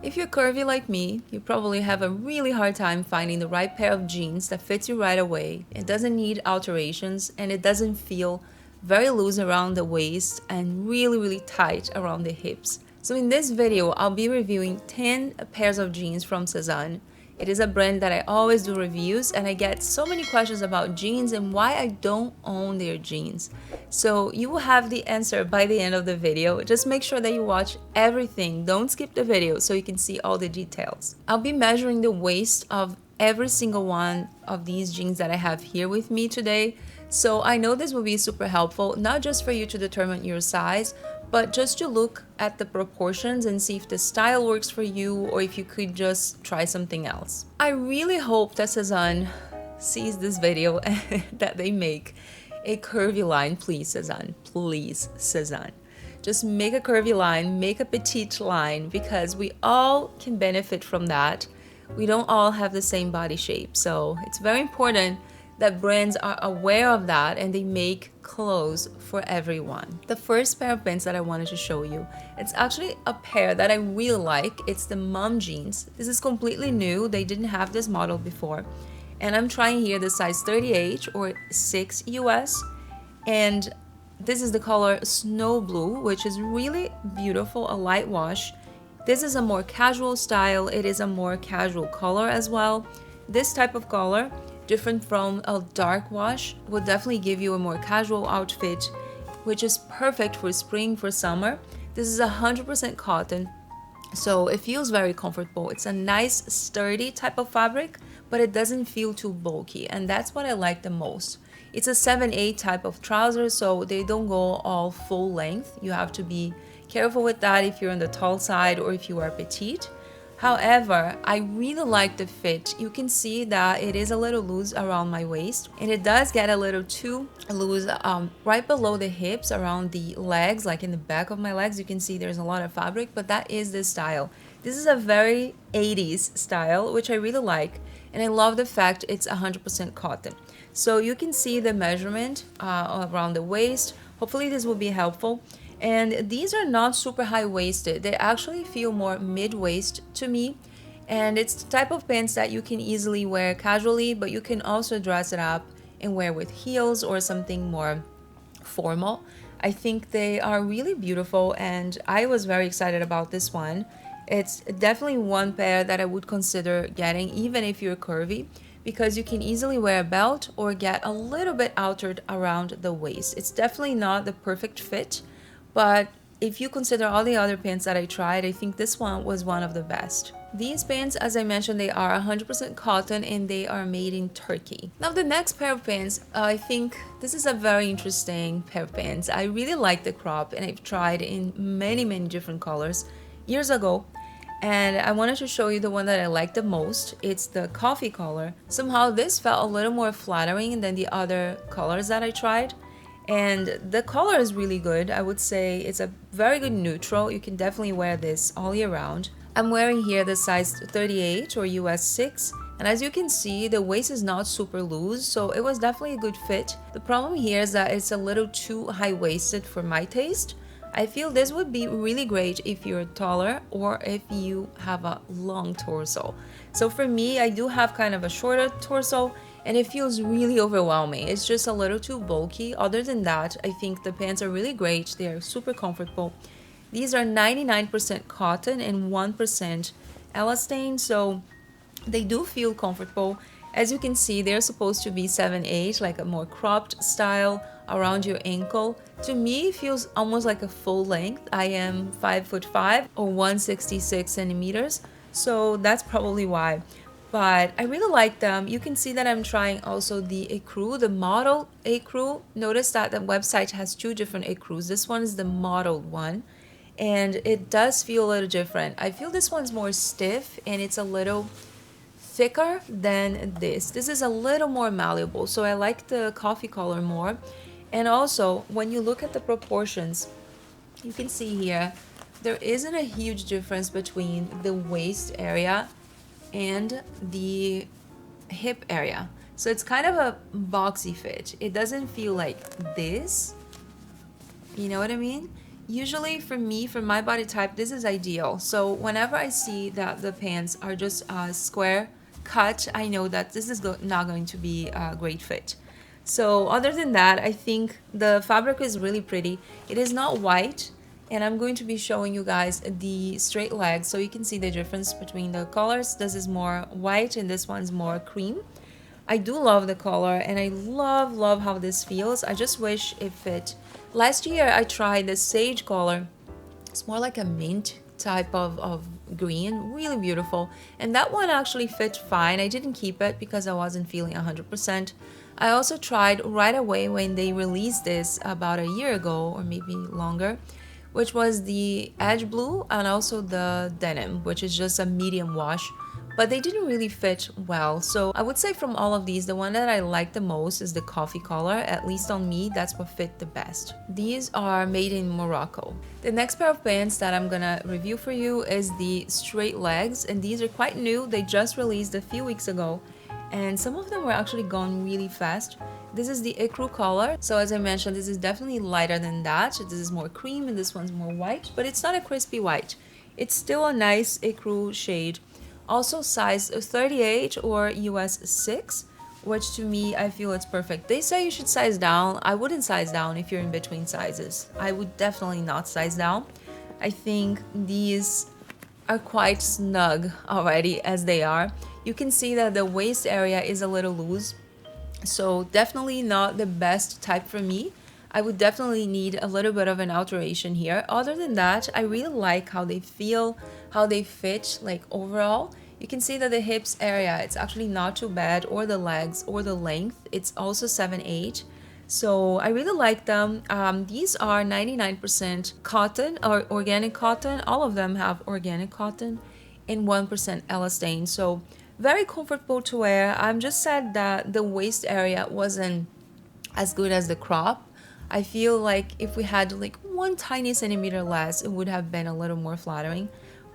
If you're curvy like me, you probably have a really hard time finding the right pair of jeans that fits you right away. It doesn't need alterations and it doesn't feel very loose around the waist and really tight around the hips. So in this video, I'll be reviewing 10 pairs of jeans from Sezane. It is a brand that I always do reviews, and I get so many questions about jeans and why I don't own their jeans. So you will have the answer by the end of the video. Just make sure that you watch everything. Don't skip the video so you can see all the details. I'll be measuring the waist of every single one of these jeans that I have here with me today. So I know this will be super helpful, not just for you to determine your size, but just to look at the proportions and see if the style works for you or if you could just try something else. I really hope that Sezane sees this video and that they make a curvy line. Please, Sezane. Please, Sezane. Just make a curvy line, make a petite line, because we all can benefit from that. We don't all have the same body shape, so it's very important that brands are aware of that and they make clothes for everyone. The first pair of pants that I wanted to show you, it's actually a pair that I really like. It's the mom jeans. This is completely new. They didn't have this model before. And I'm trying here the size 38 or 6 US. And this is the color Snow Blue, which is really beautiful, a light wash. This is a more casual style. It is a more casual color as well. This type of color, different from a dark wash, will definitely give you a more casual outfit, which is perfect for spring, for summer. This is 100% cotton, so it feels very comfortable. It's a nice sturdy type of fabric, but it doesn't feel too bulky, and that's what I like the most. It's a 7/8 type of trouser, so they don't go all full length. You have to be careful with that if you're on the tall side or if you are petite. However, I really like the fit. You can see that it is a little loose around my waist, and it does get a little too loose right below the hips, around the legs, like in the back of my legs. You can see there's a lot of fabric, but that is the style. This is a very 80s style, which I really like, and I love the fact it's 100% cotton. So you can see the measurement around the waist. Hopefully this will be helpful. And these are not super high-waisted. They actually feel more mid-waist to me. And it's the type of pants that you can easily wear casually, but you can also dress it up and wear with heels or something more formal. I think they are really beautiful, and I was very excited about this one. It's definitely one pair that I would consider getting, even if you're curvy, because you can easily wear a belt or get a little bit altered around the waist. It's definitely not the perfect fit, but if you consider all the other pants that I tried, I think this one was one of the best. These pants, as I mentioned, they are 100% cotton and they are made in Turkey. Now the next pair of pants, I think this is a very interesting pair of pants. I really like the crop, and I've tried in many different colors years ago. And I wanted to show you the one that I like the most. It's the coffee color. Somehow this felt a little more flattering than the other colors that I tried. And the color is really good. I would say it's a very good neutral. You can definitely wear this all year round. I'm wearing here the size 38 or US 6. And as you can see, the waist is not super loose, so it was definitely a good fit. The problem here is that it's a little too high-waisted for my taste. I feel this would be really great if you're taller or if you have a long torso. So for me, I do have kind of a shorter torso, and it feels really overwhelming. It's just a little too bulky. Other than that, I think the pants are really great. They are super comfortable. These are 99% cotton and 1% elastane, so they do feel comfortable. As you can see, they're supposed to be 7/8, like a more cropped style around your ankle. To me, it feels almost like a full length. I am 5'5" or 166 centimeters, so that's probably why. But I really like them. You can see that I'm trying also the Ecru, the model Ecru. Notice that the website has two different Ecrus. This one is the modeled one, and it does feel a little different. I feel this one's more stiff and it's a little thicker than this. This is a little more malleable, so I like the coffee color more. And also, when you look at the proportions, you can see here, there isn't a huge difference between the waist area and the hip area. So it's kind of a boxy fit. It doesn't feel like this. You know what I mean? Usually for me, for my body type, this is ideal. So whenever I see that the pants are just a square cut, I know that this is not going to be a great fit. So other than that, I think the fabric is really pretty. It is not white, and I'm going to be showing you guys the straight legs so you can see the difference between the colors. This is more white and this one's more cream. I do love the color, and I love how this feels. I just wish it fit. Last year I tried the sage color. It's more like a mint type of green, really beautiful, and that one actually fit fine. I didn't keep it because I wasn't feeling 100%. I also tried right away when they released this about a year ago or maybe longer, which was the edge blue and also the denim, which is just a medium wash, but they didn't really fit well. So I would say from all of these, the one that I like the most is the coffee color. At least on me, that's what fit the best. These are made in Morocco. The next pair of pants that I'm gonna review for you is the straight legs, and these are quite new. They just released a few weeks ago, and some of them were actually gone really fast. This is the Ecru color. So as I mentioned, this is definitely lighter than that. This is more cream and this one's more white, but it's not a crispy white. It's still a nice Ecru shade. Also size 38 or US 6, which to me, I feel it's perfect. They say you should size down. I wouldn't size down if you're in between sizes. I would definitely not size down. I think these are quite snug already as they are. You can see that the waist area is a little loose, so definitely not the best type for me. I would definitely need a little bit of an alteration here. Other than that, I really like how they feel, how they fit, like overall. You can see that the hips area, it's actually not too bad, or the legs, or the length. It's also 7/8. So I really like them. These are 99% cotton or organic cotton. All of them have organic cotton and 1% elastane. So very comfortable to wear. I'm just sad that the waist area wasn't as good as the crop. I feel like if we had like 1 tiny centimeter less, it would have been a little more flattering.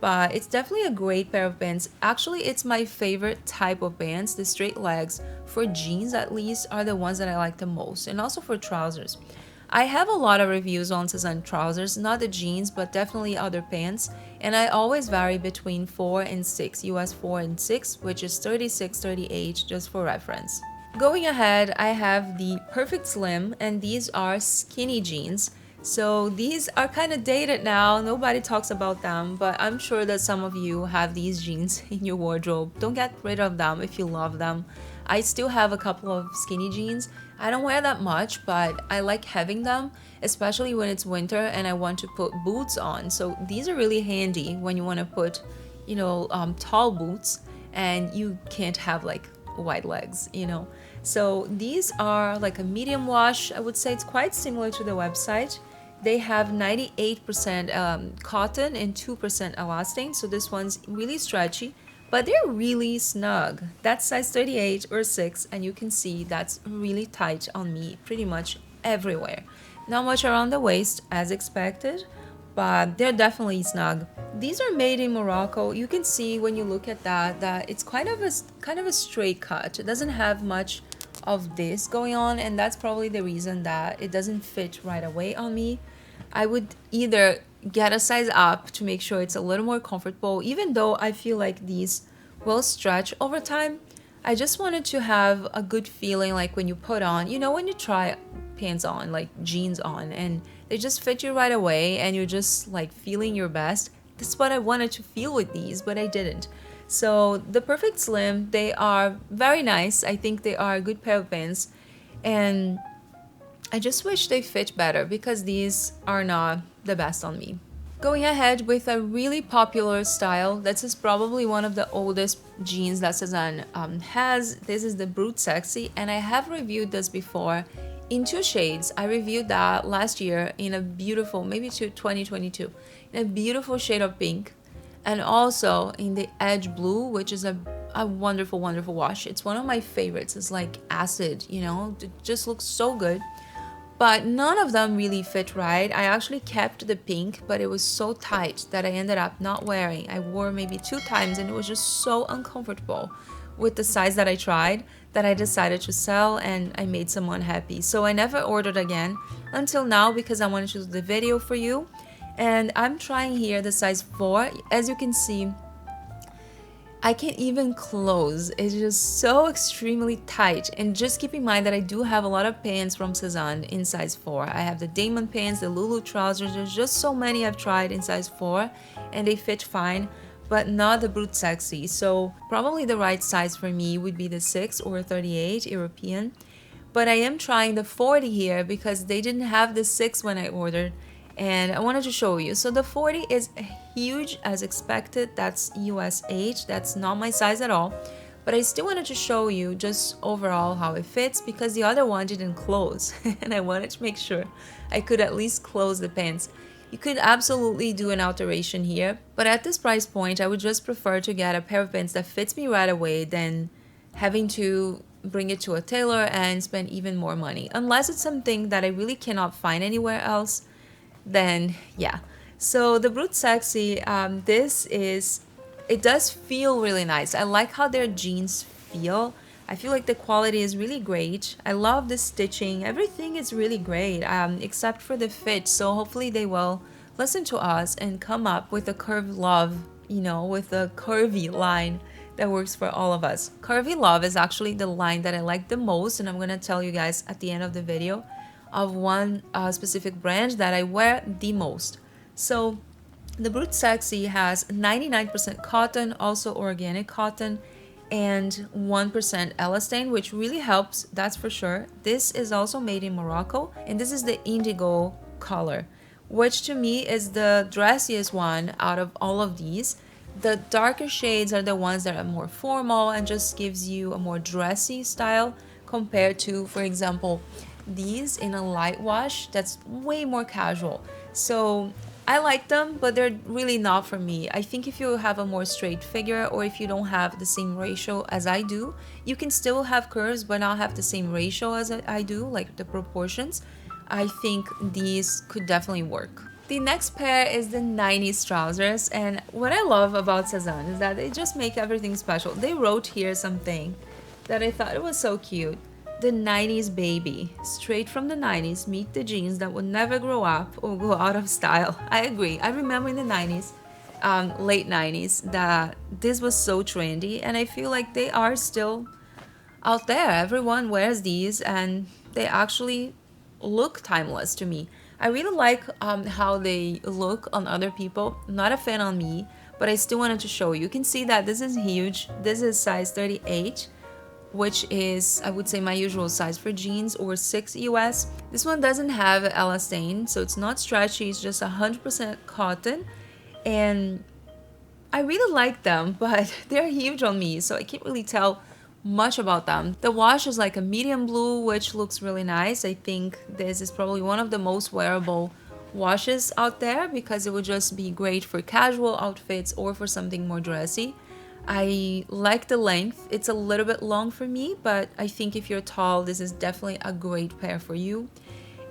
But it's definitely a great pair of pants. Actually, it's my favorite type of pants. The straight legs, for jeans at least, are the ones that I like the most, and also for trousers. I have a lot of reviews on Sezane trousers, not the jeans, but definitely other pants, and I always vary between 4 and 6, US 4 and 6, which is 36, 38, just for reference. Going ahead, I have the Perfect Slim, and these are skinny jeans. So these are kind of dated now, nobody talks about them, but I'm sure that some of you have these jeans in your wardrobe. Don't get rid of them if you love them. I still have a couple of skinny jeans. I don't wear that much, but I like having them, especially when it's winter and I want to put boots on. So these are really handy when you want to put, you know, tall boots and you can't have like wide legs, you know. So these are like a medium wash. I would say it's quite similar to the website. They have 98% cotton and 2% elastane, so this one's really stretchy, but they're really snug. That's size 38 or 6, and you can see that's really tight on me pretty much everywhere. Not much around the waist, as expected, but they're definitely snug. These are made in Morocco. You can see when you look at that it's kind of a straight cut. It doesn't have much of this going on, and that's probably the reason that it doesn't fit right away on me. I would either get a size up to make sure it's a little more comfortable, even though I feel like these will stretch over time. I just wanted to have a good feeling, like when you put on, you know, when you try pants on, like jeans on, and they just fit you right away and you're just like feeling your best. That's what I wanted to feel with these, but I didn't. So the Perfect Slim, they are very nice. I think they are a good pair of pants, and I just wish they fit better because these are not the best on me. Going ahead with a really popular style, this is probably one of the oldest jeans that Sezane has. This is the Brut Sexy, and I have reviewed this before in 2 shades. I reviewed that last year in a beautiful, maybe to 2022, in a beautiful shade of pink, and also in the edge blue, which is a wonderful wash. It's one of my favorites. It's like acid, you know, it just looks so good. But none of them really fit right. I actually kept the pink, but it was so tight that I ended up not wearing. I wore maybe 2 times and it was just so uncomfortable with the size that I tried that I decided to sell, and I made someone happy. So I never ordered again until now because I wanted to do the video for you. And I'm trying here the size 4. As you can see, I can't even close. It's just so extremely tight. And just keep in mind that I do have a lot of pants from Sezane in size 4. I have the Damon pants, the Lulu trousers. There's just so many I've tried in size 4 and they fit fine, but not the Brut Sexy. So probably the right size for me would be the 6 or 38 European. But I am trying the 40 here because they didn't have the 6 when I ordered, and I wanted to show you. So the 40 is huge as expected. That's US 8. That's not my size at all. But I still wanted to show you just overall how it fits because the other one didn't close and I wanted to make sure I could at least close the pants. You could absolutely do an alteration here, but at this price point I would just prefer to get a pair of pants that fits me right away than having to bring it to a tailor and spend even more money. Unless it's something that I really cannot find anywhere else, then yeah. So the Brut Sexy, it does feel really nice. I like how their jeans feel. I feel like the quality is really great. I love the stitching. Everything is really great, except for the fit. So hopefully they will listen to us and come up with a Curve Love, you know, with a curvy line that works for all of us. Curvy Love is actually the line that I like the most, and I'm gonna tell you guys at the end of the video of one specific brand that I wear the most. So the Brut Sexy has 99% cotton, also organic cotton, and 1% elastane, which really helps, that's for sure. This is also made in Morocco, and this is the indigo color, which to me is the dressiest one out of all of these. The darker shades are the ones that are more formal and just gives you a more dressy style compared to, for example, these in a light wash that's way more casual. So I like them, but they're really not for me. I think if you have a more straight figure, or if you don't have the same ratio as I do, you can still have curves but not have the same ratio as I do, like the proportions. I think these could definitely work. The next pair is the 90s trousers, and what I love about Sezane is that they just make everything special. They wrote here something that I thought it was so cute. The 90s baby, straight from the 90s, meet the jeans that would never grow up or go out of style. I agree. I remember in the 90s, late 90s, that this was so trendy, and I feel like they are still out there. Everyone wears these and they actually look timeless to me. I really like how they look on other people. Not a fan on me, but I still wanted to show you. You can see that this is huge. This is size 38. Which is, I would say, my usual size for jeans, or 6 US. This one doesn't have elastane, so it's not stretchy, it's just 100% cotton. And I really like them, but they're huge on me, so I can't really tell much about them. The wash is like a medium blue, which looks really nice. I think this is probably one of the most wearable washes out there because it would just be great for casual outfits or for something more dressy. I like the length. It's a little bit long for me, but I think if you're tall, this is definitely a great pair for you.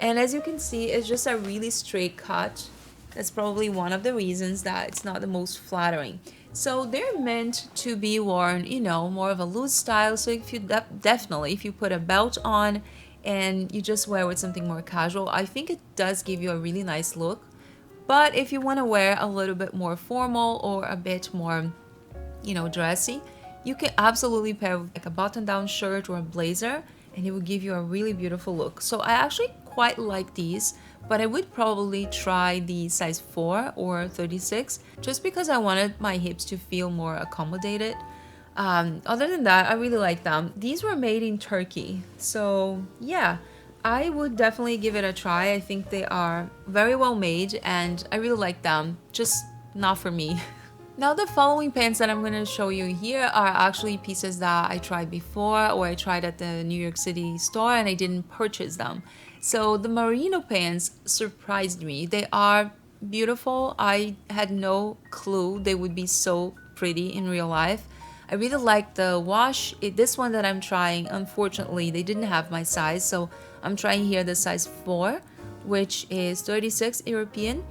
And as you can see, it's just a really straight cut. That's probably one of the reasons that it's not the most flattering. So they're meant to be worn, you know, more of a loose style. So if you definitely, if you put a belt on and you just wear with something more casual, I think it does give you a really nice look. But if you want to wear a little bit more formal or a bit more, you know, dressy, you can absolutely pair with like a button-down shirt or a blazer, and it will give you a really beautiful look. So I actually quite like these, but I would probably try the size 4 or 36 just because I wanted my hips to feel more accommodated. Other than that, I really like them. These were made in Turkey, so yeah, I would definitely give it a try. I think they are very well made and I really like them, just not for me. Now the following pants that I'm going to show you here are actually pieces that I tried before, or I tried at the New York City store and I didn't purchase them. So the Marino pants surprised me. They are beautiful. I had no clue they would be so pretty in real life. I really like the wash. This one that I'm trying, unfortunately, they didn't have my size, so I'm trying here the size 4, which is 36 European.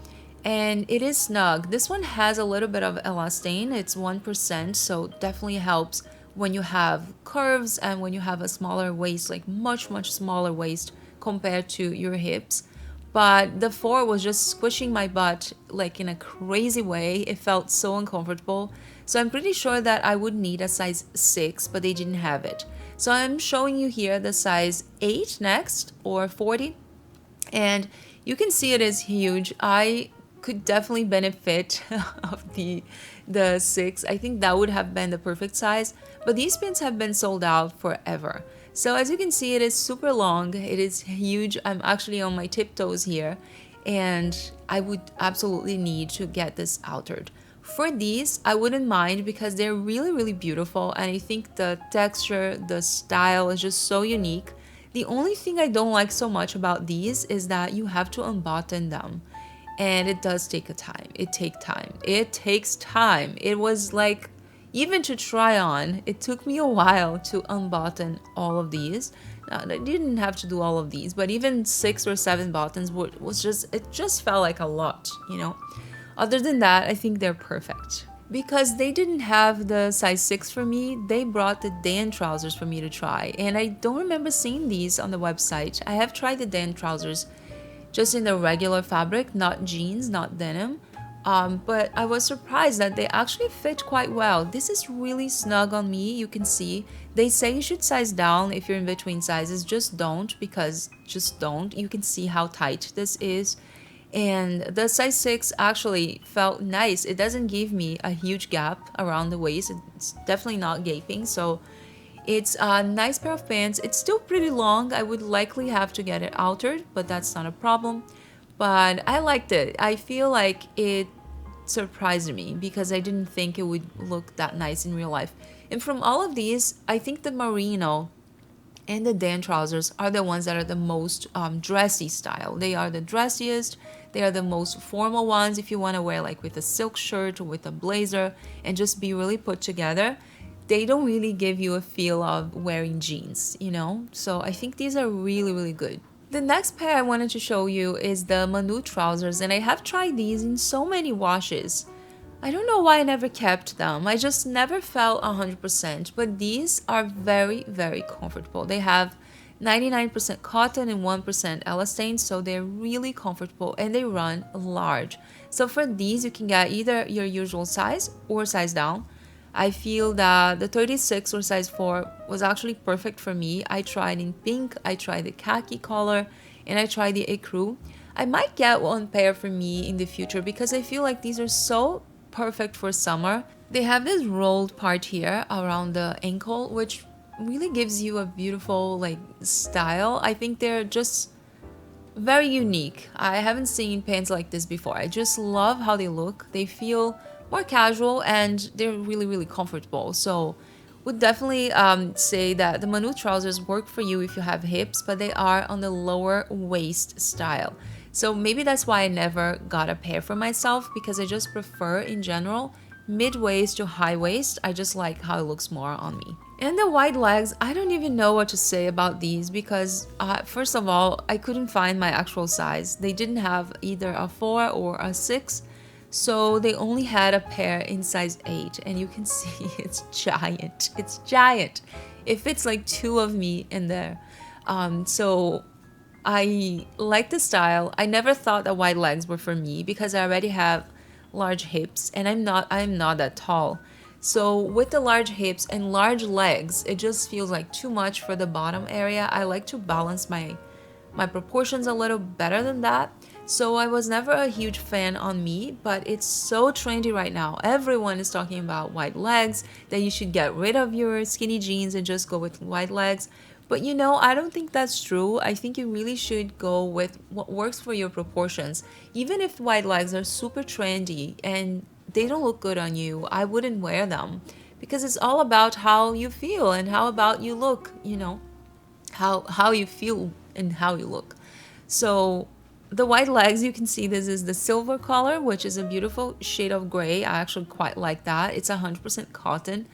And it is snug. This one has a little bit of elastane. It's 1%, so definitely helps when you have curves and when you have a smaller waist, like much smaller waist compared to your hips. But the 4 was just squishing my butt like in a crazy way. It felt so uncomfortable. So I'm pretty sure that I would need a size 6, but they didn't have it. So I'm showing you here the size 8 next, or 40. And you can see it is huge. I could definitely benefit of the 6. I think that would have been the perfect size, but these pants have been sold out forever. So as you can see, it is super long, it is huge. I'm actually on my tiptoes here, and I would absolutely need to get this altered. For these, I wouldn't mind because they're really beautiful, and I think the texture, the style is just so unique. The only thing I don't like so much about these is that you have to unbutton them. And it does take time. It takes time. It was like, even to try on, it took me a while to unbutton all of these. Now, I didn't have to do all of these, but even 6 or 7 buttons it just felt like a lot, you know? Other than that, I think they're perfect. Because they didn't have the size 6 for me, they brought the Dan trousers for me to try. And I don't remember seeing these on the website. I have tried the Dan trousers just in the regular fabric, not jeans, not denim. But I was surprised that they actually fit quite well. This is really snug on me, you can see. They say you should size down if you're in between sizes. Just don't, because just don't. You can see how tight this is. And the size 6 actually felt nice. It doesn't give me a huge gap around the waist. It's definitely not gaping, so it's a nice pair of pants. It's still pretty long. I would likely have to get it altered, but that's not a problem. But I liked it. I feel like it surprised me because I didn't think it would look that nice in real life. And from all of these, I think the Marino and the Dan trousers are the ones that are the most dressy style. They are the dressiest. They are the most formal ones if you want to wear like with a silk shirt or with a blazer and just be really put together. They don't really give you a feel of wearing jeans, you know? So I think these are really good. The next pair I wanted to show you is the Manu Trousers, and I have tried these in so many washes. I don't know why I never kept them. I just never felt 100%, but these are very comfortable. They have 99% cotton and 1% elastane, so they're really comfortable and they run large. So for these, you can get either your usual size or size down. I feel that the 36 or size 4 was actually perfect for me. I tried in pink, I tried the khaki color, and I tried the ecru. I might get one pair for me in the future because I feel like these are so perfect for summer. They have this rolled part here around the ankle, which really gives you a beautiful like style. I think they're just very unique. I haven't seen pants like this before. I just love how they look. They feel more casual and they're really comfortable. So would definitely say that the Manu trousers work for you if you have hips, but they are on the lower waist style. So maybe that's why I never got a pair for myself, because I just prefer in general mid-waist to high waist. I just like how it looks more on me. And the wide legs, I don't even know what to say about these because first of all, I couldn't find my actual size. They didn't have either a 4 or a 6. So they only had a pair in size 8, and you can see it's giant. It's giant. It fits like 2 of me in there. So I like the style. I never thought that wide legs were for me because I already have large hips and I'm not that tall. So with the large hips and large legs, it just feels like too much for the bottom area. I like to balance my proportions a little better than that. So I was never a huge fan on me, but it's so trendy right now. Everyone is talking about wide legs, that you should get rid of your skinny jeans and just go with wide legs. But you know, I don't think that's true. I think you really should go with what works for your proportions. Even if wide legs are super trendy and they don't look good on you, I wouldn't wear them because it's all about how you feel and how about you look, you know, how you feel and how you look. So the wide legs, you can see this is the silver color, which is a beautiful shade of gray. I actually quite like that. It's 100% cotton.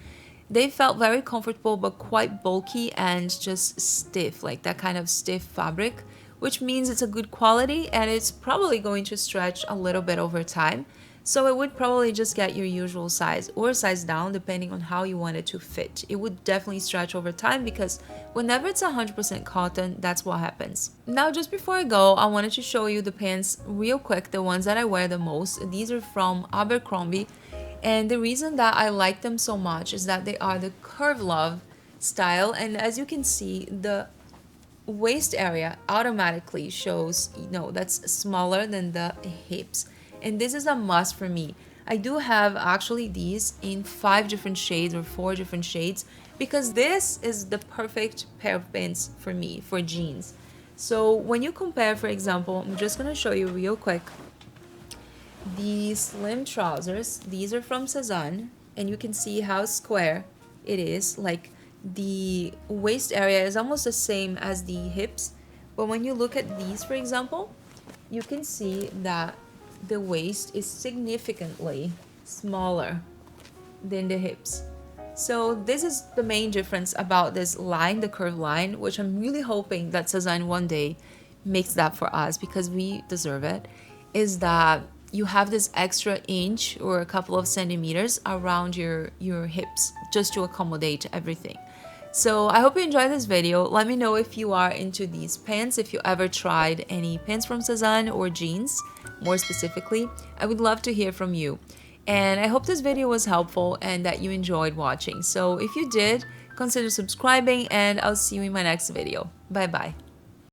They felt very comfortable but quite bulky and just stiff, like that kind of stiff fabric, which means it's a good quality and it's probably going to stretch a little bit over time. So it would probably just get your usual size or size down depending on how you want it to fit. It would definitely stretch over time because whenever it's 100% cotton, that's what happens. Now, just before I go, I wanted to show you the pants real quick, the ones that I wear the most. These are from Abercrombie, and the reason that I like them so much is that they are the Curve Love style, and as you can see, the waist area automatically shows, that's smaller than the hips. And this is a must for me. I do have actually these in 5 different shades or 4 different shades because this is the perfect pair of pants for me for jeans. So when you compare, for example, I'm just gonna show you real quick the slim trousers. These are from Sezane, and you can see how square it is. Like the waist area is almost the same as the hips, but when you look at these, for example, you can see that the waist is significantly smaller than the hips. So this is the main difference about this line, the curve line, which I'm really hoping that Sezane one day makes that for us because we deserve it, is that you have this extra inch or a couple of centimeters around your hips just to accommodate everything. So I hope you enjoyed this video. Let me know if you are into these pants, if you ever tried any pants from Sezane or jeans, more specifically. I would love to hear from you. And I hope this video was helpful and that you enjoyed watching. So if you did, consider subscribing, and I'll see you in my next video. Bye bye.